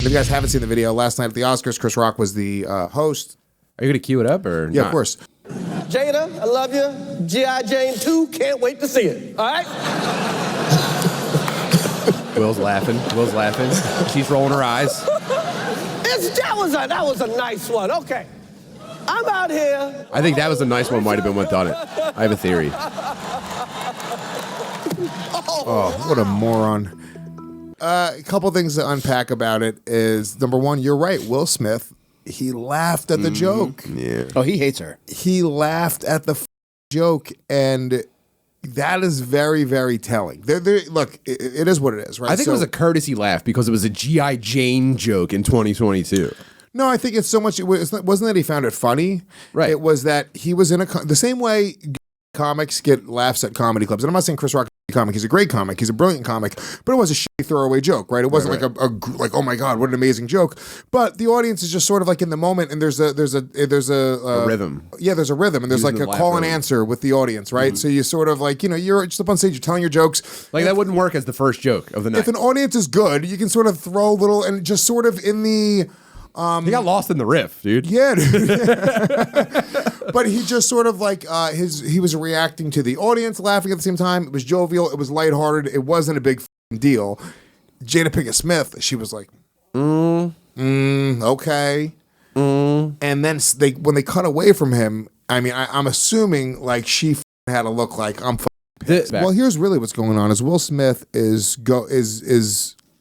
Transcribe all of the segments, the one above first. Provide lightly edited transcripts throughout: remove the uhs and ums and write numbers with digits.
If you guys haven't seen the video, last night at the Oscars, Chris Rock was the host. Are you going to cue it up or Yeah, not? of course. Jada, I love you. G.I. Jane 2, can't wait to see it. All right? Will's laughing. She's rolling her eyes. That was a nice one. Okay. I'm out here. I think that was a nice one. Might have been what done it. I have a theory. Oh, what a moron. A couple things to unpack about it is, number one, you're right. Will Smith, he laughed at the joke. Yeah. Oh, he hates her. He laughed at the joke, and that is very, very telling. Look, it is what it is, right? I think it was a courtesy laugh because it was a G.I. Jane joke in 2022. No, I think it's so much. It wasn't that he found it funny. Right. It was that he was in the same way comics get laughs at comedy clubs. And I'm not saying Chris Rock is a comic. He's a great comic. He's a brilliant comic. But it was a shitty throwaway joke, right? It wasn't like oh my God, what an amazing joke. But the audience is just sort of like in the moment, and there's a rhythm. Yeah, there's a rhythm, and there's like a call and answer with the audience, right? So you sort of like, you're just up on stage, you're telling your jokes. Like that wouldn't work as the first joke of the night. If an audience is good, you can sort of throw a little, and just sort of in the. He got lost in the riff, dude. Yeah, dude. But he just sort of like he was reacting to the audience, laughing at the same time. It was jovial. It was lighthearted. It wasn't a big deal. Jada Pinkett Smith, she was like, okay. And then when they cut away from him, I mean, I'm assuming like she had a look like I'm. Well, here's really what's going on: is Will Smith is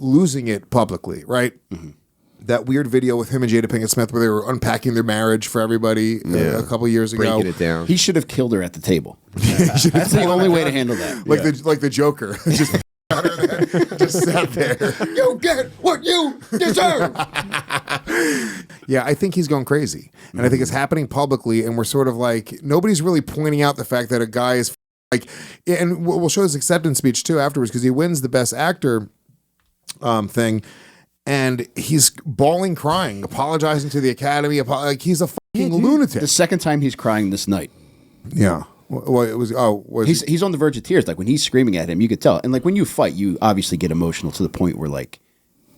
losing it publicly, right? Mm-hmm. That weird video with him and Jada Pinkett Smith where they were unpacking their marriage for every a couple years ago. Breaking it down. He should have killed her at the table. That's the only way to handle that. Like the Joker. Just sat there. You get what you deserve. Yeah, I think he's going crazy. And I think it's happening publicly, and we're sort of like, nobody's really pointing out the fact that a guy is like, and we'll show his acceptance speech too afterwards, because he wins the Best Actor thing. And he's bawling, crying, apologizing to the Academy. Like he's a fucking lunatic. The second time he's crying this night. Yeah. Well, it was. He's on the verge of tears. Like when he's screaming at him, you could tell. And like when you fight, you obviously get emotional to the point where like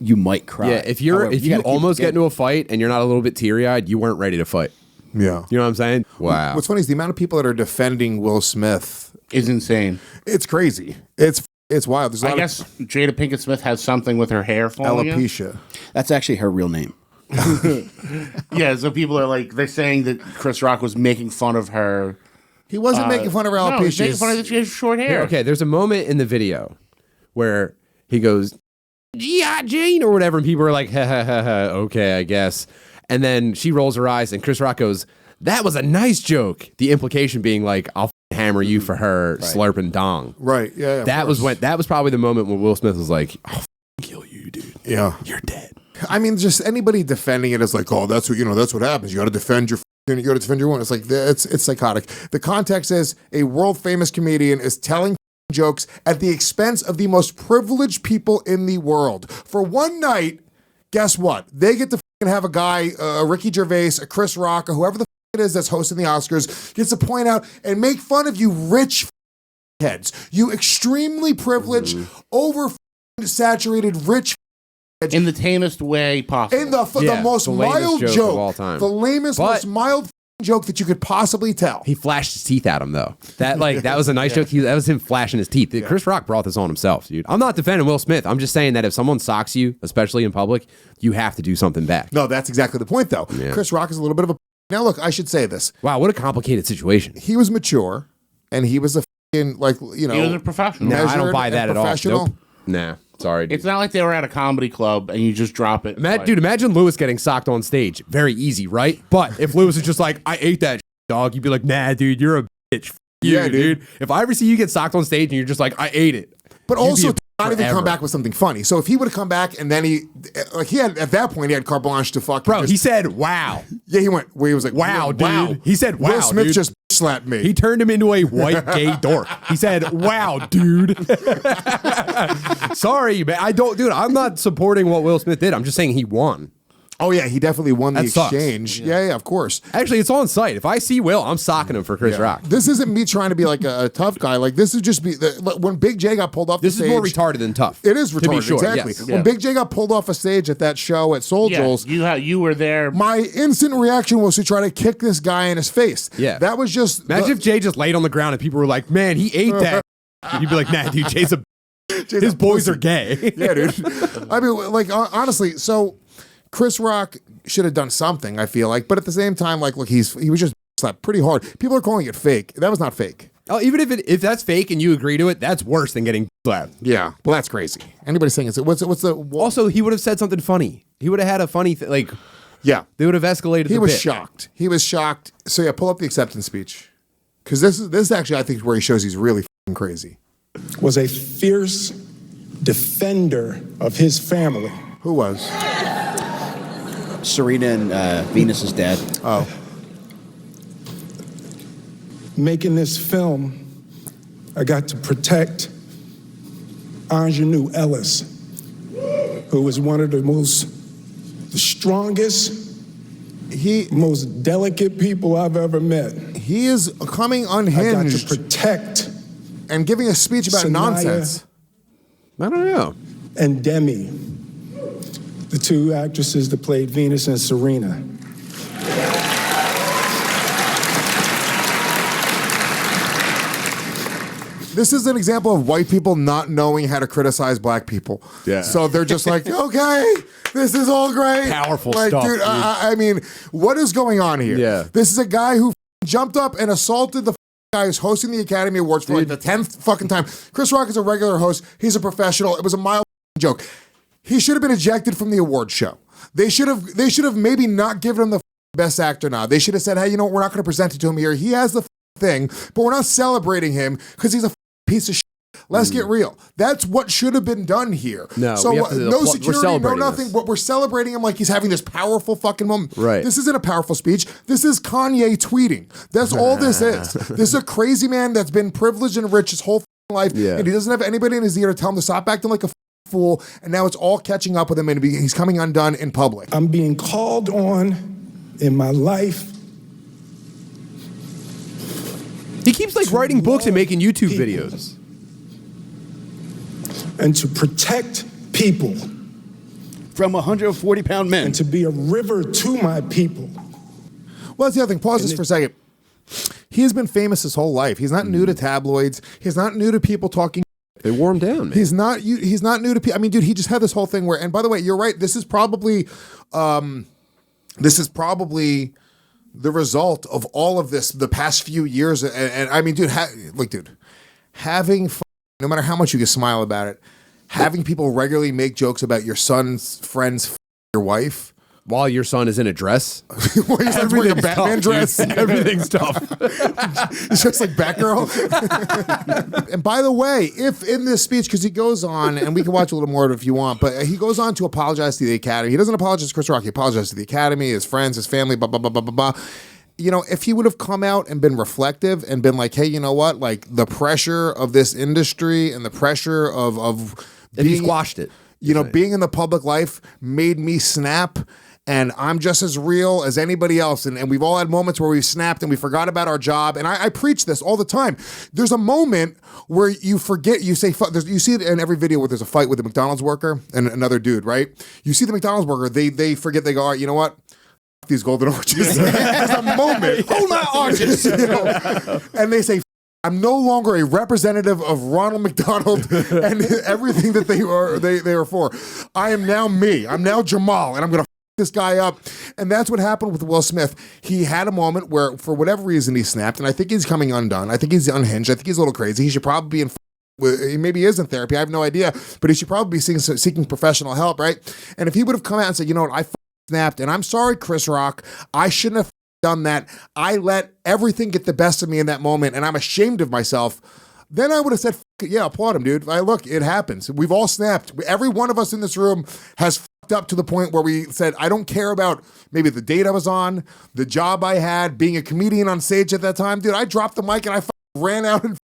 you might cry. Yeah, if you almost get into a fight and you're not a little bit teary-eyed, you weren't ready to fight. Yeah. You know what I'm saying? Wow. What's funny is the amount of people that are defending Will Smith is insane. It's crazy. It's wild. There's I guess Jada Pinkett Smith has something with her hair falling in. Alopecia. That's actually her real name. Yeah, so people are like, they're saying that Chris Rock was making fun of her. He wasn't making fun of her alopecia. No, he's making fun of that she has short hair. Here, okay, there's a moment in the video where he goes, G.I. Jane or whatever, and people are like, ha ha ha ha, okay, I guess. And then she rolls her eyes and Chris Rock goes, that was a nice joke. The implication being like, I'll hammer you for her slurping dong. Right. Yeah. That was probably the moment when Will Smith was like, I'll kill you, dude. Yeah. You're dead. I mean, just anybody defending it is like, oh, that's what happens. You got to defend your woman. It's like it's psychotic. The context is a world famous comedian is telling jokes at the expense of the most privileged people in the world. For one night, guess what? They get to have a guy, a Ricky Gervais, a Chris Rock, or whoever the it is that's hosting the Oscars, gets to point out and make fun of you rich heads. You extremely privileged, over-saturated rich heads. In the tamest way possible. In the most mild joke of all time. The lamest, most mild joke that you could possibly tell. He flashed his teeth at him, though. That was a nice joke. That was him flashing his teeth. Yeah. Chris Rock brought this on himself, dude. I'm not defending Will Smith. I'm just saying that if someone socks you, especially in public, you have to do something back. No, that's exactly the point, though. Yeah. Chris Rock is a little bit of a... Now, look, I should say this. Wow, what a complicated situation. He was mature, and he was a fucking, he was a professional. No, I don't buy that at all. Nope. Nah, sorry. It's not like they were at a comedy club and you just drop it. Dude, imagine Lewis getting socked on stage. Very easy, right? But if Lewis is just like, I ate that dog, you'd be like, nah, dude, you're a bitch. Yeah, dude. If I ever see you get socked on stage and you're just like, I ate it. But also, not even come back with something funny. So if he would have come back and then he had, at that point, he had carte blanche to fucking. Bro, he said, wow. Yeah, he was like, wow, dude. Wow. He said, wow, Will Smith dude. just slapped me. He turned him into a white gay dork. He said, wow, dude. Sorry, man. I'm not supporting what Will Smith did. I'm just saying he won. Oh yeah, he definitely won the That sucks. exchange. Yeah, of course. Actually, it's on site. If I see Will, I'm socking him for Chris Rock. This isn't me trying to be like a tough guy. Like this is just when Big J got pulled off. This the is stage, more retarded than tough. It is to be retarded, sure, exactly. yes. When Big J got pulled off a stage at that show at Soul Joel's, you were there. my instant reaction was to try to kick this guy in his face. Yeah. That was just. Imagine if Jay just laid on the ground and people were like, "Man, he ate that." You'd be like, "Nah, dude, Jay's his boys are gay." Yeah, dude. I mean, like honestly, so Chris Rock should have done something. I feel like, but at the same time, like, look, he was just slapped pretty hard. People are calling it fake. That was not fake. Oh, even if that's fake and you agree to it, that's worse than getting slapped. Yeah, well, that's crazy. Anybody saying it's what's the Also, he would have said something funny. He would have had a funny like. Yeah, They would have escalated. he the was bit. shocked. He was shocked. So yeah, pull up the acceptance speech because this is actually I think where he shows he's really f***ing crazy. Was a fierce defender of his family. Who was? Serena and Venus's dad. Oh, Making this film, I got to protect Ingenue Ellis, who was one of the strongest, most delicate people I've ever met. he is coming I got unhinged to protect and giving a speech about Sanaya nonsense. I don't know. and Demi, the two actresses that played Venus and Serena. This is an example of white people not knowing how to criticize black people. Yeah. So they're just like, okay, this is all great. Powerful like, stuff, Dude, dude. I mean, what is going on here? Yeah. This is a guy who jumped up and assaulted the guy who's hosting the Academy Awards for like the 10th fucking time. Chris Rock is a regular host. He's a professional. It was a mild joke. He should have been ejected from the award show. They should have maybe not given him the best actor nod. They should have said, hey, you know what? We're not going to present it to him here. He has the thing, but we're not celebrating him because he's a piece of shit. Let's get real. That's what should have been done here. No, so we have to- no we're security, no celebrating nothing. this. But we're celebrating him like he's having this powerful fucking moment. Right. This isn't a powerful speech. This is Kanye tweeting. That's all this is. This is a crazy man that's been privileged and rich his whole life, Yeah. and he doesn't have anybody in his ear to tell him to stop acting like a fool. And now it's all catching up with him, and he's coming undone in public. I'm being called on in my life. He keeps like writing books and making YouTube people. videos. And to protect people From 140-pound men. and to be a river to my people. Well, that's the other thing. Pause this for a second. He has been famous his whole life. He's not new to tabloids. He's not new to people talking. They wore him down, man. He's not new to people. I mean, dude, he just had this whole thing where, and by the way, you're right. This is probably the result of all of this the past few years. And I mean, dude, having no matter how much you can smile about it, having people regularly make jokes about your son's friend's your wife. While your son is in a dress. Well, he's like wearing a Batman dress. Everything's tough. It's just like Batgirl. And by the way, if in this speech, because he goes on, and we can watch a little more of it if you want, but he goes on to apologize to the Academy. He doesn't apologize to Chris Rock. He apologizes to the Academy, his friends, his family, blah, blah, blah, blah, blah, blah. You know, if he would have come out and been reflective and been like, hey, you know what? Like the pressure of this industry and the pressure of If he squashed it. you know, being in the public life made me snap. And I'm just as real as anybody else. And we've all had moments where we've snapped and we forgot about our job. And I preach this all the time. There's a moment where you forget, you say, you see it in every video where there's a fight with a McDonald's worker and another dude, right? You see the McDonald's worker, they forget, they go, all right, you know what? These golden arches. There's a moment. Hold my arches. You know? And they say, I'm no longer a representative of Ronald McDonald and everything that they are for. I am now me. I'm now Jamal, and I'm going to this guy up. And that's what happened with Will Smith. He had a moment where, for whatever reason, he snapped, and I think he's coming undone. I think he's unhinged. I think he's a little crazy. He should probably be he maybe is in therapy. I have no idea, but he should probably be seeking professional help, right? And if he would have come out and said, you know what, I snapped, and I'm sorry, Chris Rock, I shouldn't have done that. I let everything get the best of me in that moment, and I'm ashamed of myself. Then I would have said, yeah, applaud him, dude. Look, it happens. We've all snapped. Every one of us in this room has up to the point where we said, I don't care about maybe the date I was on, the job I had, being a comedian on stage at that time. Dude, I dropped the mic and I ran out and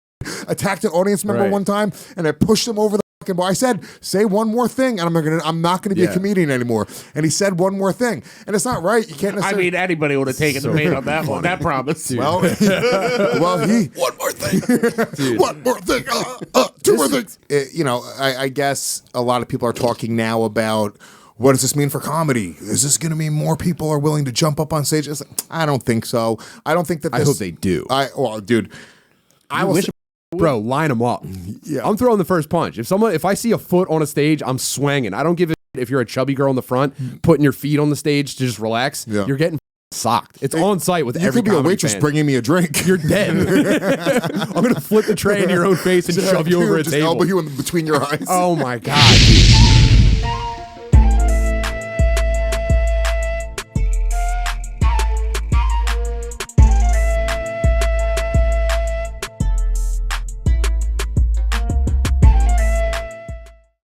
attacked an audience member one time, and I pushed him over the fucking boy. I said, say one more thing, and I'm not gonna be a comedian anymore. And he said one more thing, and it's not right. You can't. I mean, anybody would have taken the bait on that one. That promise. Well, he one more thing. One more thing. Two more things. I guess a lot of people are talking now about what does this mean for comedy? Is this going to mean more people are willing to jump up on stage? It's like, I don't think so. I don't think that. I hope they do. Dude, I will. Bro, line them up. Yeah. I'm throwing the first punch. If I see a foot on a stage, I'm swinging. I don't give a shit if you're a chubby girl in the front, putting your feet on the stage to just relax. Yeah. You're getting socked. It's on site with every You could be a comedy waitress fan. bringing me a drink. You're dead. I'm gonna flip the tray into your own face and shove you over a just table. elbow you in between your eyes. Oh my god, dude.